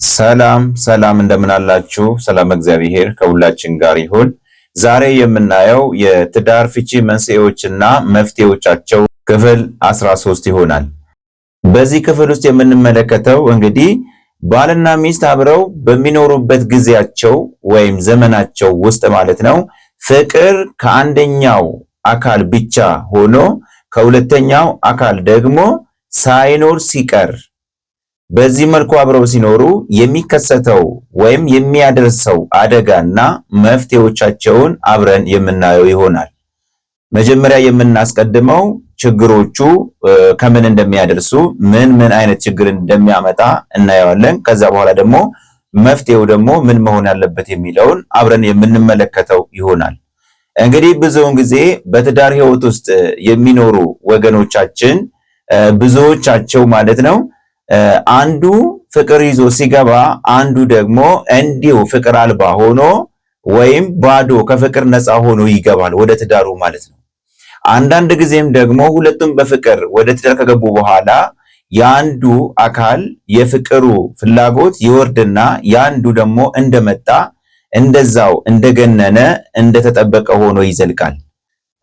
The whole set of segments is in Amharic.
ሰላም ሰላም እንደምን አላችሁ? ሰላም እግዚአብሔር ከሁላችን ጋር ይሁን። ዛሬ የምናየው የትዳር ፍቺ መንስኤዎችና መፍትሄዎቻቸው ክፍል 13 ይሆናል። በዚህ ክፍል ውስጥ የምንመለከተው እንግዲህ ባልና ሚስት አብረው በሚኖሩበት ጊዜያቸው ወይም ዘመናቸው ውስጥ ማለት ነው ፍቅር ከአንደኛው አካል ብቻ ሆኖ ከሁለተኛው አካል ደግሞ ሳይኖር ሲቀር በዚህ መልኩ አብረው ሲኖሩ የሚከሰተው ወይም የሚያደርሰው አደጋና መፍትሄዎቻቸውን አብረን የምናየው ይሆናል። መጀመሪያ የምናስቀድመው ችግሮቹ ከምን እንደሚያደርሱ ምን አይነት ችግር እንደሚያመጣ እናየዋለን። ከዛ በኋላ ደግሞ መፍትሄው ደግሞ ምን መሆን ያለበት የሚለውን አብረን የምንመለከተው ይሆናል። እንግዲህ ብዙውን ጊዜ በትዳር ህይወት ውስጥ የሚኖሩ ወገኖቻችን ብዙዎቻቸው ማለት ነው አንዱ ፍቅር ይዞ ሲገባ አንዱ ደግሞ እንዲሁ ፍቅር አልባ ሆኖ ወይም ባዶ ከፍቅር ነፃ ሆኖ ይገባል ወደ ትዳሩ ማለት ነው። አንዳንድ ጊዜም ደግሞ ሁለቱም በፍቅር ወደ ትዳር ከገቡ በኋላ የአንዱ አካል የፍቅሩ ፍላጎት ይወርድና የአንዱ ደግሞ እንደመጣ እንደዛው እንደገነነ እንደተጠበቀ ሆኖ ይዘልቃል።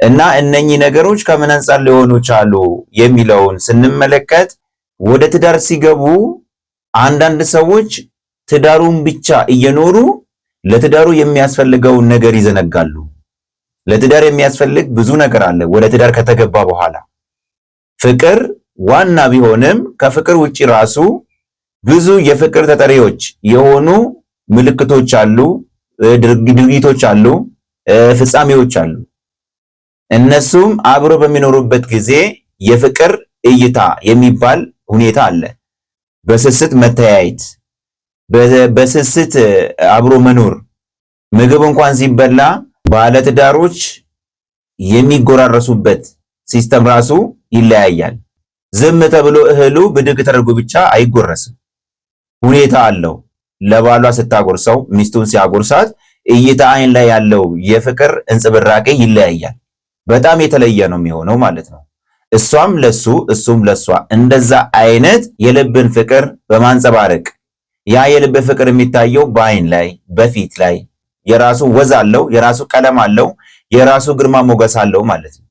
እና እነኚህ ነገሮች ከምን አንፃር ሊሆኑ ቻሉ የሚለውን ስንመለከት ወደ ትዳር ሲገቡ አንዳንድ ሰዎች ትዳሩን ብቻ እየኖሩ ለትዳሩ የሚያስፈልገውን ነገር ይዘነጋሉ። ለትዳር የሚያስፈልግ ብዙ ነገር አለ። ወደ ትዳር ከተገባ በኋላ ፍቅር ዋና ቢሆንም ከፍቅር ውጪ ራሱ ብዙ የፍቅር ተጠሪዎች የሆኑ ምልክቶች አሉ፣ ድርጊቶች አሉ፣ ፍጻሜዎች አሉ። እነሱም አብሮ በሚኖሩበት ጊዜ የፍቅር እይታ የሚባል ሁኔታ አለ። በስስት መተያየት፣ በስስት አብሮ መኖር። ምግብ እንኳን ሲበላ ባለትዳሮች የሚጎራረሱበት ሲስተም ራሱ ይለያያል። ዝም ተብሎ እህሉ ብድግ ተደርጎ ብቻ አይጎረስም። ሁኔታ አለው። ለባሏ ስታጎርሰው ሚስቱን ሲያጎርሳት እይታ አይን ላይ ያለው የፍቅር እንጽብራቄ ይለያያል። በጣም የተለየ ነው የሚሆነው ማለት ነው። እሷም ለሱ እሱም ለሷ እንደዛ አይነት የልብን ፍቅር በማንጸባረቅ ያ የልብ ፍቅር የሚታየው በአይን ላይ በፊት ላይ የራሱ ወዝ አለው፣ የራሱ ቀለም አለው፣ የራሱ ግርማ ሞገስ አለው ማለት ነው።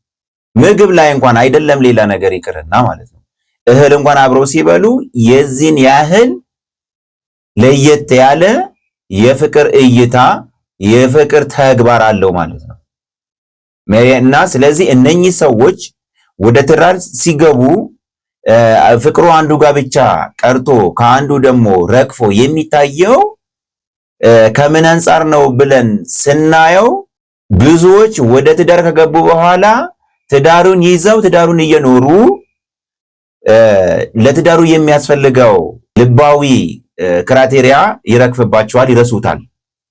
ምግብ ላይ እንኳን አይደለም ሌላ ነገር ይቅርና ማለት ነው እህል እንኳን አብረው ሲበሉ የዚህን ያህል ለየት ያለ የፍቅር እይታ የፍቅር ተግባር አለው ማለት ነው። እና ስለዚህ እነኚህ ሰዎች ወደ ትዳር ሲገቡ ፍቅሩ አንዱ ጋር ብቻ ቀርቶ ከአንዱ ደግሞ ረግፎ የሚታየው ከምን አንፃር ነው ብለን ስናየው ብዙዎች ወደ ትዳር ከገቡ በኋላ ትዳሩን ይዘው ትዳሩን እየኖሩ ለትዳሩ የሚያስፈልገው ልባዊ ክራቴሪያ ይረግፍባቸዋል፣ ይረሱታል።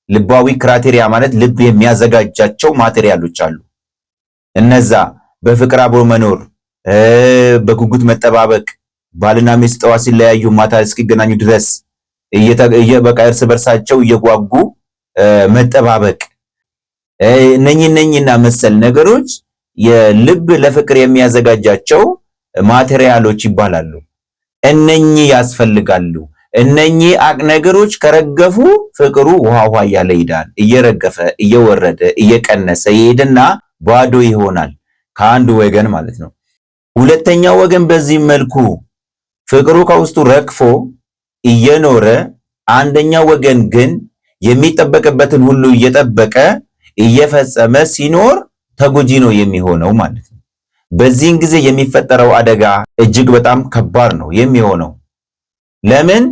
ልባዊ ክራቴሪያ ማለት ልብ የሚያዘጋጃቸው ማቴሪያሎች አሉ። እነዛ በፍቅር አብሮ መኖር፣ በጉጉት መጠባበቅ፣ ባልና ሚስት ጠዋት ሲለያዩ ማታ እስኪገናኙ ድረስ በቃ እርስ በርሳቸው እየጓጉ መጠባበቅ፣ እነኚህና መሰል ነገሮች የልብ ለፍቅር የሚያዘጋጃቸው ማቴሪያሎች ይባላሉ። እነኚህ ያስፈልጋሉ። እነኚህ ነገሮች ከረገፉ ፍቅሩ ውሃ እያለ ይሄዳል። እየረገፈ እየወረደ እየቀነሰ ይሄድና ባዶ ይሆናል ከአንዱ ወገን ማለት ነው። ሁለተኛው ወገን በዚህ መልኩ ፍቅሩ ከውስጡ ረግፎ እየኖረ አንደኛው ወገን ግን የሚጠበቅበትን ሁሉ እየጠበቀ እየፈጸመ ሲኖር ተጎጂ ነው የሚሆነው ማለት ነው። በዚህን ጊዜ የሚፈጠረው አደጋ እጅግ በጣም ከባድ ነው የሚሆነው። ለምን?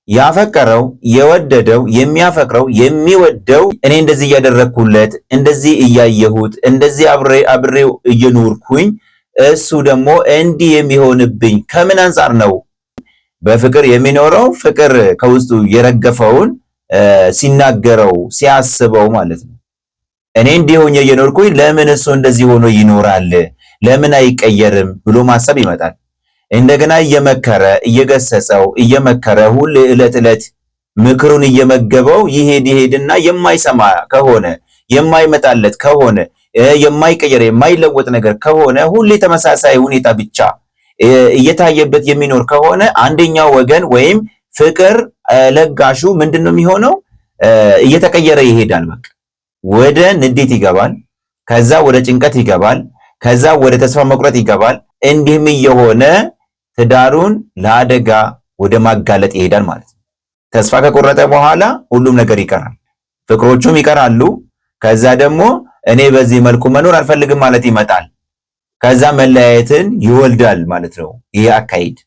ያፈቀረው የወደደው የሚያፈቅረው የሚወደው እኔ እንደዚህ እያደረግኩለት እንደዚህ እያየሁት እንደዚህ አብሬው እየኖርኩኝ እሱ ደግሞ እንዲህ የሚሆንብኝ ከምን አንፃር ነው? በፍቅር የሚኖረው ፍቅር ከውስጡ የረገፈውን ሲናገረው ሲያስበው ማለት ነው። እኔ እንዲህ ሆኜ እየኖርኩኝ ለምን እሱ እንደዚህ ሆኖ ይኖራል? ለምን አይቀየርም ብሎ ማሰብ ይመጣል። እንደገና እየመከረ እየገሰጸው እየመከረ ሁሌ ዕለት ምክሩን እየመገበው ይሄድና የማይሰማ ከሆነ የማይመጣለት ከሆነ የማይቀየር የማይለወጥ ነገር ከሆነ ሁሌ ተመሳሳይ ሁኔታ ብቻ እየታየበት የሚኖር ከሆነ አንደኛው ወገን ወይም ፍቅር ለጋሹ ምንድነው የሚሆነው? እየተቀየረ ይሄዳል። በቃ ወደ ንዴት ይገባል፣ ከዛ ወደ ጭንቀት ይገባል፣ ከዛ ወደ ተስፋ መቁረጥ ይገባል። እንዲህም እየሆነ ትዳሩን ለአደጋ ወደ ማጋለጥ ይሄዳል ማለት ነው። ተስፋ ከቆረጠ በኋላ ሁሉም ነገር ይቀራል፣ ፍቅሮቹም ይቀራሉ። ከዛ ደግሞ እኔ በዚህ መልኩ መኖር አልፈልግም ማለት ይመጣል። ከዛ መለያየትን ይወልዳል ማለት ነው። ይህ አካሄድ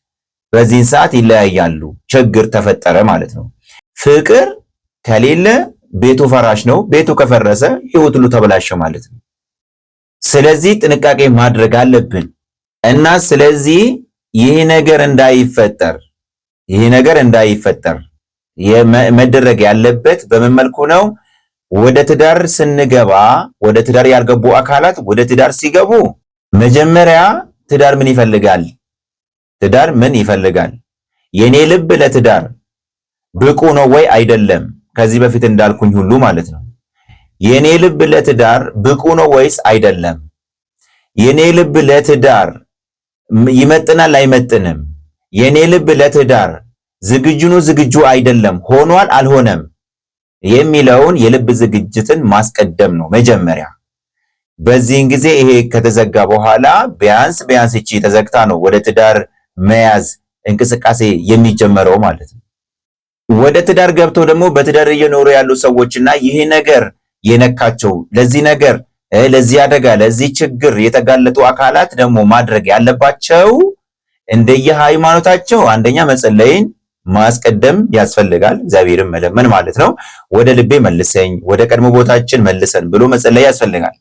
በዚህን ሰዓት ይለያያሉ፣ ችግር ተፈጠረ ማለት ነው። ፍቅር ከሌለ ቤቱ ፈራሽ ነው። ቤቱ ከፈረሰ ህይወት ሁሉ ተበላሸ ማለት ነው። ስለዚህ ጥንቃቄ ማድረግ አለብን እና ስለዚህ ይህ ነገር እንዳይፈጠር መደረግ ያለበት በምን መልኩ ነው? ወደ ትዳር ስንገባ ወደ ትዳር ያልገቡ አካላት ወደ ትዳር ሲገቡ መጀመሪያ ትዳር ምን ይፈልጋል? ትዳር ምን ይፈልጋል? የኔ ልብ ለትዳር ብቁ ነው ወይ አይደለም? ከዚህ በፊት እንዳልኩኝ ሁሉ ማለት ነው። የኔ ልብ ለትዳር ብቁ ነው ወይስ አይደለም? የኔ ልብ ለትዳር ይመጥናል አይመጥንም? የኔ ልብ ለትዳር ዝግጁ ነው ዝግጁ አይደለም? ሆኗል አልሆነም? የሚለውን የልብ ዝግጅትን ማስቀደም ነው መጀመሪያ። በዚህን ጊዜ ይሄ ከተዘጋ በኋላ ቢያንስ እቺ ተዘግታ ነው ወደ ትዳር መያዝ እንቅስቃሴ የሚጀመረው ማለት ነው። ወደ ትዳር ገብተው ደግሞ በትዳር እየኖሩ ያሉ ሰዎችና ይሄ ነገር የነካቸው ለዚህ ነገር ለዚህ አደጋ ለዚህ ችግር የተጋለጡ አካላት ደግሞ ማድረግ ያለባቸው እንደየሃይማኖታቸው አንደኛ መጸለይን ማስቀደም ያስፈልጋል። እግዚአብሔርን መለመን ማለት ነው። ወደ ልቤ መልሰኝ፣ ወደ ቀድሞ ቦታችን መልሰን ብሎ መጸለይ ያስፈልጋል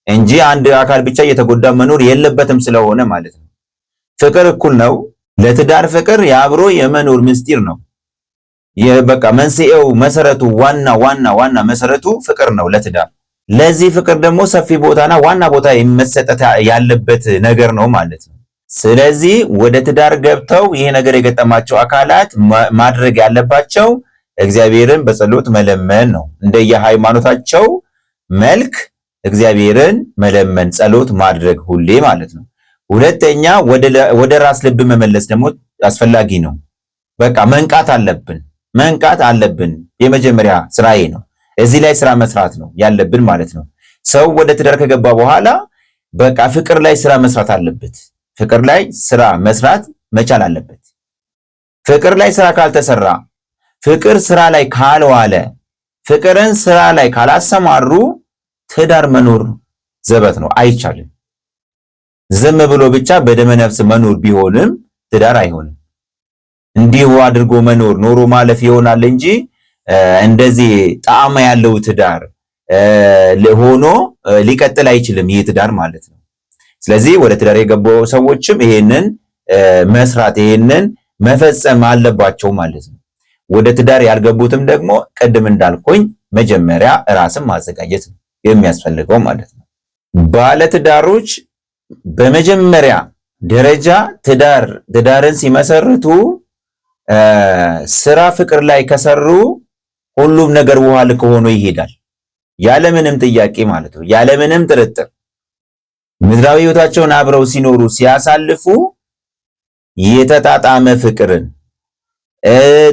እንጂ አንድ አካል ብቻ እየተጎዳ መኖር የለበትም ስለሆነ ማለት ነው። ፍቅር እኩል ነው። ለትዳር ፍቅር የአብሮ የመኖር ምስጢር ነው። በቃ መንስኤው መሰረቱ ዋና መሰረቱ ፍቅር ነው ለትዳር። ለዚህ ፍቅር ደግሞ ሰፊ ቦታና ዋና ቦታ መሰጠት ያለበት ነገር ነው ማለት ነው። ስለዚህ ወደ ትዳር ገብተው ይሄ ነገር የገጠማቸው አካላት ማድረግ ያለባቸው እግዚአብሔርን በጸሎት መለመን ነው። እንደየሃይማኖታቸው መልክ እግዚአብሔርን መለመን ጸሎት ማድረግ ሁሌ ማለት ነው። ሁለተኛ ወደ ራስ ልብ መመለስ ደግሞ አስፈላጊ ነው። በቃ መንቃት አለብን። የመጀመሪያ ስራዬ ነው። እዚህ ላይ ስራ መስራት ነው ያለብን ማለት ነው። ሰው ወደ ትዳር ከገባ በኋላ በቃ ፍቅር ላይ ስራ መስራት አለበት። ፍቅር ላይ ስራ መስራት መቻል አለበት። ፍቅር ላይ ስራ ካልተሰራ፣ ፍቅር ስራ ላይ ካልዋለ፣ ፍቅርን ስራ ላይ ካላሰማሩ ትዳር መኖር ዘበት ነው፣ አይቻልም። ዝም ብሎ ብቻ በደመ ነፍስ መኖር ቢሆንም ትዳር አይሆንም። እንዲሁ አድርጎ መኖር ኖሮ ማለፍ ይሆናል እንጂ እንደዚህ ጣዕም ያለው ትዳር ሆኖ ሊቀጥል አይችልም ይህ ትዳር ማለት ነው። ስለዚህ ወደ ትዳር የገቡ ሰዎችም ይሄንን መስራት ይሄንን መፈጸም አለባቸው ማለት ነው። ወደ ትዳር ያልገቡትም ደግሞ ቅድም እንዳልኩኝ መጀመሪያ ራስን ማዘጋጀት ነው የሚያስፈልገው ማለት ነው። ባለትዳሮች በመጀመሪያ ደረጃ ትዳርን ሲመሰርቱ ስራ ፍቅር ላይ ከሰሩ ሁሉም ነገር ውሃ ልክ ሆኖ ይሄዳል። ያለምንም ጥያቄ ማለት ነው፣ ያለምንም ጥርጥር ምድራዊ ህይወታቸውን አብረው ሲኖሩ ሲያሳልፉ የተጣጣመ ፍቅርን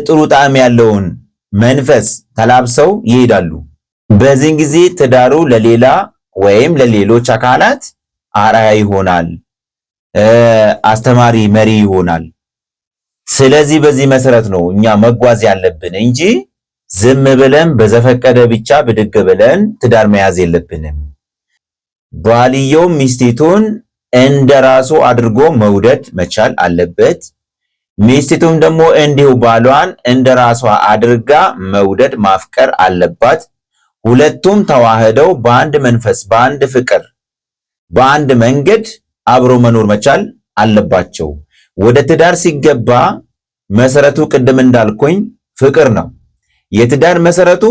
ጥሩ ጣዕም ያለውን መንፈስ ተላብሰው ይሄዳሉ። በዚህን ጊዜ ትዳሩ ለሌላ ወይም ለሌሎች አካላት አርአያ ይሆናል፣ አስተማሪ መሪ ይሆናል። ስለዚህ በዚህ መሰረት ነው እኛ መጓዝ ያለብን እንጂ ዝም ብለን በዘፈቀደ ብቻ ብድግ ብለን ትዳር መያዝ የለብንም። ባልየው ሚስቲቱን እንደራሱ አድርጎ መውደድ መቻል አለበት። ሚስቲቱም ደግሞ እንዲሁ ባሏን እንደራሷ አድርጋ መውደድ ማፍቀር አለባት። ሁለቱም ተዋህደው በአንድ መንፈስ፣ በአንድ ፍቅር፣ በአንድ መንገድ አብሮ መኖር መቻል አለባቸው። ወደ ትዳር ሲገባ መሰረቱ ቅድም እንዳልኩኝ ፍቅር ነው። የትዳር መሰረቱ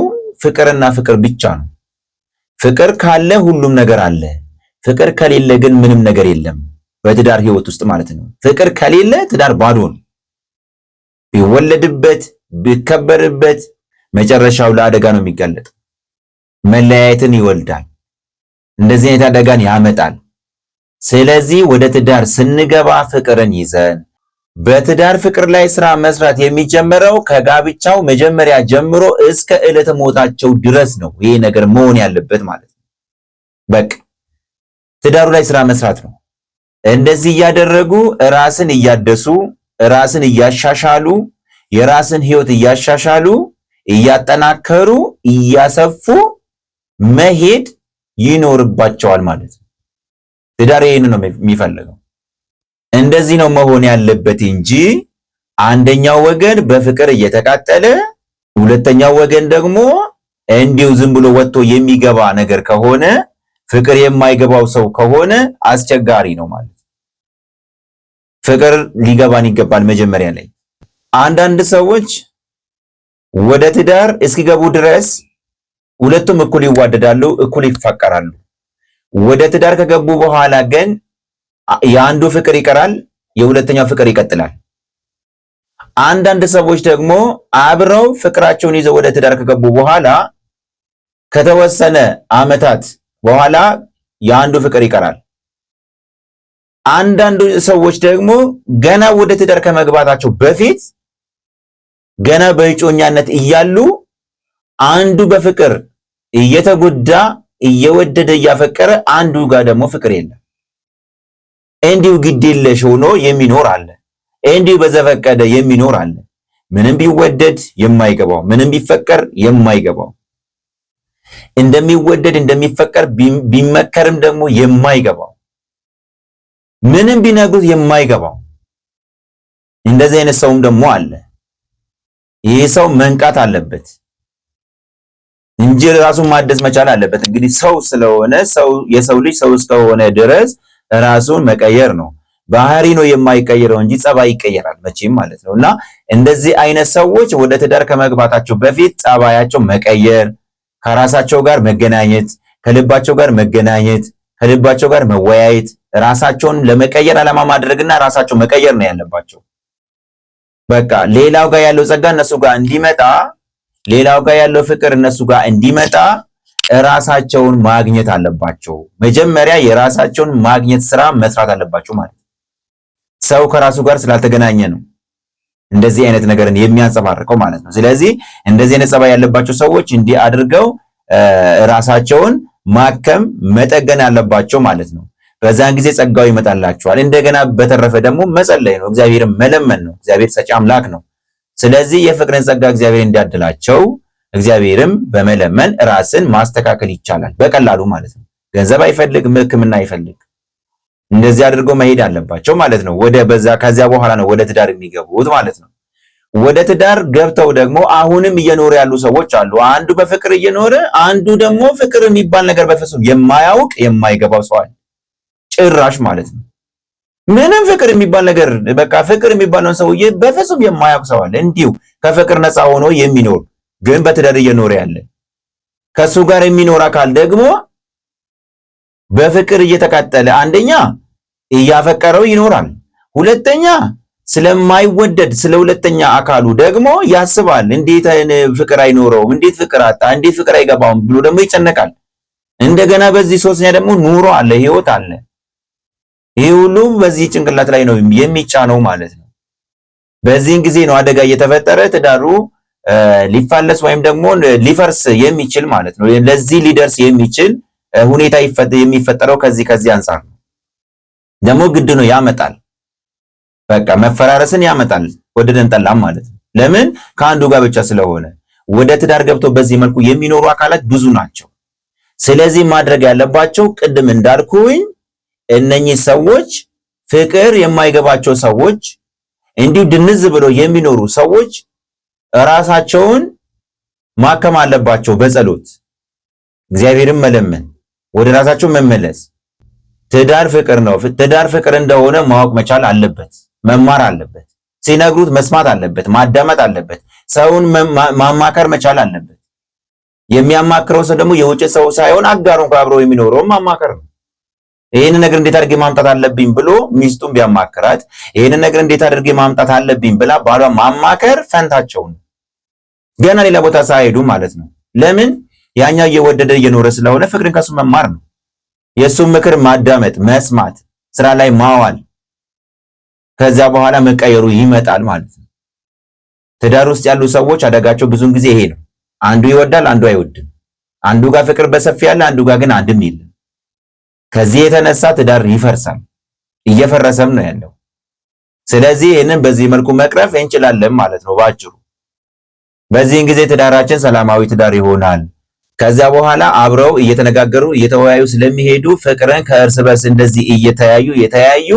ፍቅርና ፍቅር ብቻ ነው። ፍቅር ካለ ሁሉም ነገር አለ። ፍቅር ከሌለ ግን ምንም ነገር የለም በትዳር ህይወት ውስጥ ማለት ነው። ፍቅር ከሌለ ትዳር ባዶ ነው። ቢወለድበት ቢከበርበት መጨረሻው ለአደጋ ነው የሚጋለጠው። መለያየትን ይወልዳል። እንደዚህ አይነት አደጋን ያመጣል። ስለዚህ ወደ ትዳር ስንገባ ፍቅርን ይዘን በትዳር ፍቅር ላይ ስራ መስራት የሚጀምረው ከጋብቻው መጀመሪያ ጀምሮ እስከ ዕለተ ሞታቸው ድረስ ነው። ይሄ ነገር መሆን ያለበት ማለት ነው። በቃ ትዳሩ ላይ ስራ መስራት ነው። እንደዚህ እያደረጉ ራስን እያደሱ ራስን እያሻሻሉ የራስን ህይወት እያሻሻሉ እያጠናከሩ እያሰፉ መሄድ ይኖርባቸዋል ማለት ነው። ትዳር ይሄን ነው የሚፈልገው። እንደዚህ ነው መሆን ያለበት እንጂ አንደኛው ወገን በፍቅር እየተቃጠለ ሁለተኛው ወገን ደግሞ እንዲሁ ዝም ብሎ ወጥቶ የሚገባ ነገር ከሆነ ፍቅር የማይገባው ሰው ከሆነ አስቸጋሪ ነው ማለት ነው። ፍቅር ሊገባን ይገባል መጀመሪያ ላይ። አንዳንድ ሰዎች ወደ ትዳር እስኪገቡ ድረስ ሁለቱም እኩል ይዋደዳሉ፣ እኩል ይፋቀራሉ። ወደ ትዳር ከገቡ በኋላ ግን የአንዱ ፍቅር ይቀራል፣ የሁለተኛው ፍቅር ይቀጥላል። አንዳንድ ሰዎች ደግሞ አብረው ፍቅራቸውን ይዘው ወደ ትዳር ከገቡ በኋላ ከተወሰነ ዓመታት በኋላ የአንዱ ፍቅር ይቀራል። አንዳንድ ሰዎች ደግሞ ገና ወደ ትዳር ከመግባታቸው በፊት ገና በእጮኛነት እያሉ አንዱ በፍቅር እየተጎዳ እየወደደ እያፈቀረ አንዱ ጋር ደግሞ ፍቅር የለም። እንዲሁ ግዴለሽ ሆኖ የሚኖር አለ። እንዲሁ በዘፈቀደ የሚኖር አለ። ምንም ቢወደድ የማይገባው፣ ምንም ቢፈቀር የማይገባው፣ እንደሚወደድ እንደሚፈቀር ቢመከርም ደግሞ የማይገባው፣ ምንም ቢነግሩት የማይገባው እንደዚህ አይነት ሰውም ደግሞ አለ። ይህ ሰው መንቃት አለበት እንጂ ራሱን ማደስ መቻል አለበት። እንግዲህ ሰው ስለሆነ የሰው ልጅ ሰው እስከሆነ ድረስ ራሱን መቀየር ነው። ባህሪ ነው የማይቀየረው እንጂ ጸባይ ይቀየራል መቼም ማለት ነው። እና እንደዚህ አይነት ሰዎች ወደ ትዳር ከመግባታቸው በፊት ጸባያቸው መቀየር፣ ከራሳቸው ጋር መገናኘት፣ ከልባቸው ጋር መገናኘት፣ ከልባቸው ጋር መወያየት፣ ራሳቸውን ለመቀየር ዓላማ ማድረግና ራሳቸው መቀየር ነው ያለባቸው። በቃ ሌላው ጋር ያለው ጸጋ እነሱ ጋር እንዲመጣ፣ ሌላው ጋር ያለው ፍቅር እነሱ ጋር እንዲመጣ ራሳቸውን ማግኘት አለባቸው። መጀመሪያ የራሳቸውን ማግኘት ስራ መስራት አለባቸው ማለት ነው። ሰው ከራሱ ጋር ስላልተገናኘ ነው እንደዚህ አይነት ነገርን የሚያንጸባርቀው ማለት ነው። ስለዚህ እንደዚህ አይነት ጸባይ ያለባቸው ሰዎች እንዲህ አድርገው ራሳቸውን ማከም መጠገን አለባቸው ማለት ነው። በዛን ጊዜ ጸጋው ይመጣላቸዋል። እንደገና በተረፈ ደግሞ መጸለይ ነው፣ እግዚአብሔርን መለመን ነው። እግዚአብሔር ሰጪ አምላክ ነው። ስለዚህ የፍቅርን ጸጋ እግዚአብሔር እንዲያድላቸው እግዚአብሔርም በመለመን ራስን ማስተካከል ይቻላል በቀላሉ ማለት ነው። ገንዘብ አይፈልግ፣ ሕክምና አይፈልግ። እንደዚህ አድርገው መሄድ አለባቸው ማለት ነው። ከዚያ በኋላ ነው ወደ ትዳር የሚገቡት ማለት ነው። ወደ ትዳር ገብተው ደግሞ አሁንም እየኖሩ ያሉ ሰዎች አሉ። አንዱ በፍቅር እየኖረ አንዱ ደግሞ ፍቅር የሚባል ነገር በፍጹም የማያውቅ የማይገባው ሰው አለ ጭራሽ ማለት ነው። ምንም ፍቅር የሚባል ነገር በቃ ፍቅር የሚባለውን ሰውዬ በፍጹም የማያውቅ ሰው አለ። እንዲሁ ከፍቅር ነፃ ሆኖ የሚኖር ግን በትዳር እየኖረ ያለ። ከሱ ጋር የሚኖር አካል ደግሞ በፍቅር እየተቃጠለ አንደኛ እያፈቀረው ይኖራል፣ ሁለተኛ ስለማይወደድ ስለ ሁለተኛ አካሉ ደግሞ ያስባል። እንዴት ፍቅር አይኖረውም፣ እንዴት ፍቅር አጣ፣ እንዴት ፍቅር አይገባውም ብሎ ደግሞ ይጨነቃል። እንደገና በዚህ ሶስተኛ ደግሞ ኑሮ አለ፣ ህይወት አለ። ይህ ሁሉ በዚህ ጭንቅላት ላይ ነው የሚጫነው ማለት ነው። በዚህን ጊዜ ነው አደጋ እየተፈጠረ ትዳሩ ሊፋለስ ወይም ደግሞ ሊፈርስ የሚችል ማለት ነው። ለዚህ ሊደርስ የሚችል ሁኔታ የሚፈጠረው ከዚህ አንፃር ነው። ደግሞ ግድ ነው ያመጣል። በቃ መፈራረስን ያመጣል ወደደን ጠላም ማለት ነው። ለምን? ከአንዱ ጋር ብቻ ስለሆነ። ወደ ትዳር ገብቶ በዚህ መልኩ የሚኖሩ አካላት ብዙ ናቸው። ስለዚህ ማድረግ ያለባቸው ቅድም እንዳልኩኝ እነኚህ ሰዎች ፍቅር የማይገባቸው ሰዎች እንዲሁ ድንዝ ብለው የሚኖሩ ሰዎች ራሳቸውን ማከም አለባቸው በጸሎት እግዚአብሔርን መለመን፣ ወደ ራሳቸው መመለስ። ትዳር ፍቅር ነው። ትዳር ፍቅር እንደሆነ ማወቅ መቻል አለበት፣ መማር አለበት፣ ሲነግሩት መስማት አለበት፣ ማዳመጥ አለበት፣ ሰውን ማማከር መቻል አለበት። የሚያማክረው ሰው ደግሞ የውጭ ሰው ሳይሆን አጋሩ እንኳን አብሮ የሚኖረው ማማከር ነው። ይሄን ነገር እንዴት አድርጌ ማምጣት አለብኝ ብሎ ሚስቱን ቢያማክራት፣ ይሄን ነገር እንዴት አድርጌ ማምጣት አለብኝ ብላ ባሏ ማማከር ፈንታቸው ነው። ገና ሌላ ቦታ ሳይሄዱ ማለት ነው። ለምን? ያኛው እየወደደ እየኖረ ስለሆነ ፍቅርን ከሱ መማር ነው። የሱን ምክር ማዳመጥ፣ መስማት፣ ስራ ላይ ማዋል። ከዛ በኋላ መቀየሩ ይመጣል ማለት ነው። ትዳር ውስጥ ያሉ ሰዎች አደጋቸው ብዙን ጊዜ ይሄ ነው። አንዱ ይወዳል፣ አንዱ አይወድም። አንዱ ጋር ፍቅር በሰፊ ያለ፣ አንዱ ጋር ግን አንድም የለም። ከዚህ የተነሳ ትዳር ይፈርሳል፣ እየፈረሰም ነው ያለው። ስለዚህ ይህንን በዚህ መልኩ መቅረፍ እንችላለን ማለት ነው ባጭሩ። በዚህን ጊዜ ትዳራችን ሰላማዊ ትዳር ይሆናል። ከዛ በኋላ አብረው እየተነጋገሩ እየተወያዩ ስለሚሄዱ ፍቅርን ከእርስ በርስ እንደዚህ እየተያዩ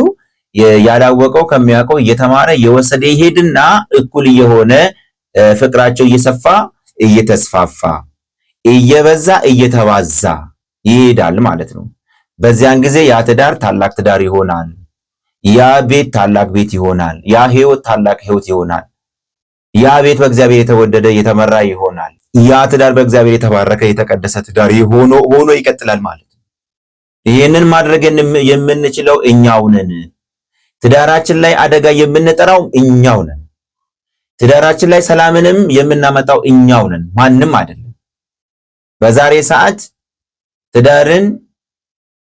ያላወቀው ከሚያውቀው እየተማረ እየወሰደ ይሄድና እኩል እየሆነ ፍቅራቸው እየሰፋ እየተስፋፋ እየበዛ እየተባዛ ይሄዳል ማለት ነው። በዚያን ጊዜ ያ ትዳር ታላቅ ትዳር ይሆናል። ያ ቤት ታላቅ ቤት ይሆናል። ያ ህይወት ታላቅ ህይወት ይሆናል። ያ ቤት በእግዚአብሔር የተወደደ የተመራ ይሆናል። ያ ትዳር በእግዚአብሔር የተባረከ የተቀደሰ ትዳር ሆኖ ይቀጥላል ማለት ነው። ይህንን ማድረግ የምንችለው እኛው ነን። ትዳራችን ላይ አደጋ የምንጠራው እኛው ነን። ትዳራችን ላይ ሰላምንም የምናመጣው እኛው ነን፣ ማንም አይደለም። በዛሬ ሰዓት ትዳርን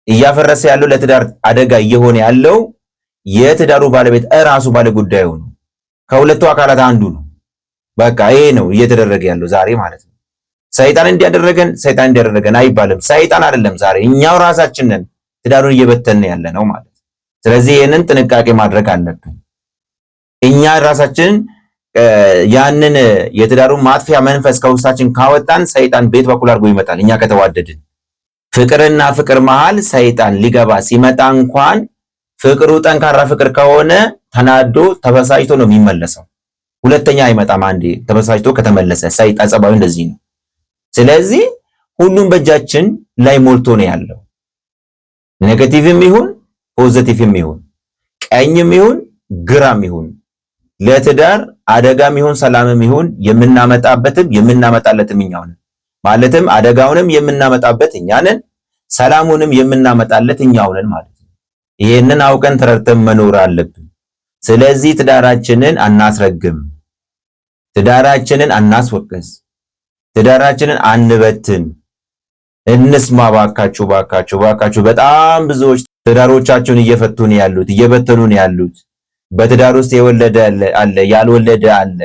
እያፈረሰ ያለው ለትዳር አደጋ እየሆነ ያለው የትዳሩ ባለቤት እራሱ ባለጉዳዩ ነው። ከሁለቱ አካላት አንዱ ነው። በቃ ይሄ ነው እየተደረገ ያለው ዛሬ ማለት ነው። ሰይጣን እንዲያደረገን አይባልም። ሰይጣን አይደለም ዛሬ እኛው ራሳችን ነን ትዳሩን እየበተንን ያለ ነው ማለት። ስለዚህ ይህንን ጥንቃቄ ማድረግ አለብን። እኛ ራሳችን ያንን የትዳሩን ማጥፊያ መንፈስ ከውስጣችን ካወጣን ሰይጣን ቤት በኩል አድርጎ ይመጣል። እኛ ከተዋደድን ፍቅርና ፍቅር መሃል ሰይጣን ሊገባ ሲመጣ እንኳን ፍቅሩ ጠንካራ ፍቅር ከሆነ ተናዶ ተበሳጭቶ ነው የሚመለሰው። ሁለተኛ አይመጣም። አንዴ ተበሳጭቶ ከተመለሰ ሰይጣን ጸባዩ እንደዚህ ነው። ስለዚህ ሁሉም በእጃችን ላይ ሞልቶ ነው ያለው። ኔጌቲቭም ይሁን ፖዚቲቭም ይሁን ቀኝም ይሁን ግራም ይሁን ለትዳር አደጋም ይሁን ሰላምም ይሁን የምናመጣበትም የምናመጣለትም እኛው ነን። ማለትም አደጋውንም የምናመጣበት እኛ ነን፣ ሰላሙንም የምናመጣለት እኛው ነን ማለት ነው። ይሄንን አውቀን ተረድተን መኖር አለብን። ስለዚህ ትዳራችንን አናስረግም፣ ትዳራችንን አናስወቅስ፣ ትዳራችንን አንበትን። እንስማ ባካችሁ፣ ባካችሁ፣ ባካችሁ። በጣም ብዙዎች ትዳሮቻቸውን እየፈቱ ነው ያሉት፣ እየበተኑ ነው ያሉት። በትዳር ውስጥ የወለደ አለ፣ ያልወለደ አለ።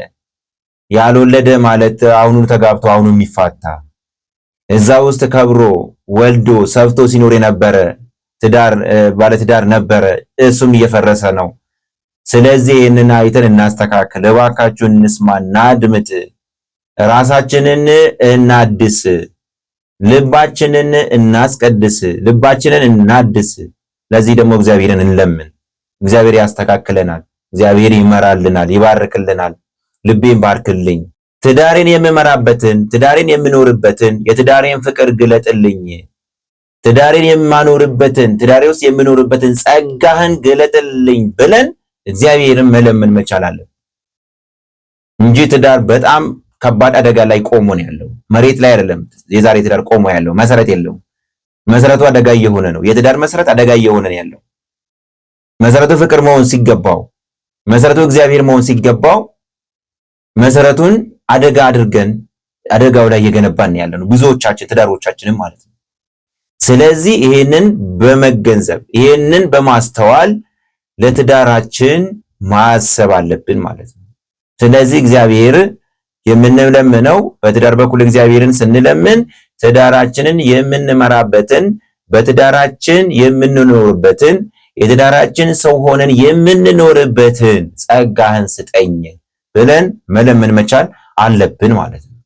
ያልወለደ ማለት አሁኑ ተጋብቶ አሁኑ የሚፋታ እዛ ውስጥ ከብሮ ወልዶ ሰፍቶ ሲኖር የነበረ ትዳር ባለትዳር ነበረ፣ እሱም እየፈረሰ ነው። ስለዚህ ይህንን አይተን እናስተካክል። እባካችሁን እንስማና አድምጥ። ራሳችንን እናድስ፣ ልባችንን እናስቀድስ፣ ልባችንን እናድስ። ለዚህ ደግሞ እግዚአብሔርን እንለምን። እግዚአብሔር ያስተካክለናል፣ እግዚአብሔር ይመራልናል፣ ይባርክልናል። ልቤን ባርክልኝ፣ ትዳሬን የምመራበትን ትዳሬን የምኖርበትን የትዳሬን ፍቅር ግለጥልኝ፣ ትዳሬን የማኖርበትን ትዳሬ ውስጥ የምኖርበትን ጸጋህን ግለጥልኝ ብለን እግዚአብሔርን መለመን መቻል አለብን እንጂ ትዳር በጣም ከባድ አደጋ ላይ ቆሞ ነው ያለው። መሬት ላይ አይደለም የዛሬ ትዳር ቆሞ ያለው፣ መሰረት የለውም። መሰረቱ አደጋ እየሆነ ነው። የትዳር መሰረት አደጋ እየሆነ ነው ያለው። መሰረቱ ፍቅር መሆን ሲገባው፣ መሰረቱ እግዚአብሔር መሆን ሲገባው መሰረቱን አደጋ አድርገን አደጋው ላይ እየገነባን ያለነው ብዙዎቻችን ትዳሮቻችንን ማለት ነው። ስለዚህ ይሄንን በመገንዘብ ይሄንን በማስተዋል ለትዳራችን ማሰብ አለብን ማለት ነው። ስለዚህ እግዚአብሔር የምንለምነው በትዳር በኩል እግዚአብሔርን ስንለምን ትዳራችንን የምንመራበትን በትዳራችን የምንኖርበትን የትዳራችን ሰው ሆነን የምንኖርበትን ጸጋህን ስጠኝ ብለን መለመን መቻል አለብን ማለት ነው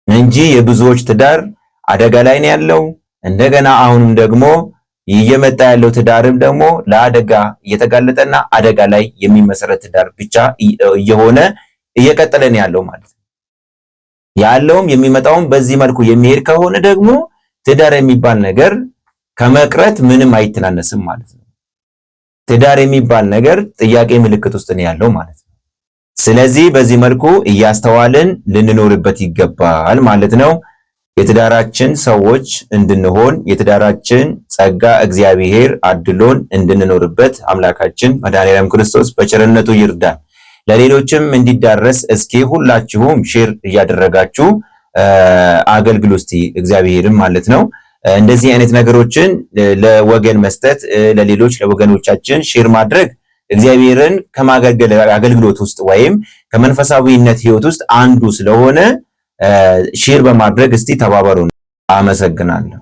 እንጂ የብዙዎች ትዳር አደጋ ላይ ነው ያለው። እንደገና አሁንም ደግሞ እየመጣ ያለው ትዳርም ደግሞ ለአደጋ እየተጋለጠና አደጋ ላይ የሚመሰረት ትዳር ብቻ እየሆነ እየቀጠለ ነው ያለው ማለት ነው። ያለውም የሚመጣውም በዚህ መልኩ የሚሄድ ከሆነ ደግሞ ትዳር የሚባል ነገር ከመቅረት ምንም አይተናነስም ማለት ነው። ትዳር የሚባል ነገር ጥያቄ ምልክት ውስጥ ነው ያለው ማለት ነው። ስለዚህ በዚህ መልኩ እያስተዋልን ልንኖርበት ይገባል ማለት ነው። የትዳራችን ሰዎች እንድንሆን የትዳራችን ጸጋ እግዚአብሔር አድሎን እንድንኖርበት አምላካችን መድኃኒዓለም ክርስቶስ በቸርነቱ ይርዳን። ለሌሎችም እንዲዳረስ እስኪ ሁላችሁም ሼር እያደረጋችሁ አገልግሉ እስቲ እግዚአብሔርም ማለት ነው። እንደዚህ አይነት ነገሮችን ለወገን መስጠት ለሌሎች ለወገኖቻችን ሼር ማድረግ እግዚአብሔርን ከማገልገል አገልግሎት ውስጥ ወይም ከመንፈሳዊነት ህይወት ውስጥ አንዱ ስለሆነ ሼር በማድረግ እስቲ ተባበሩ። አመሰግናለሁ።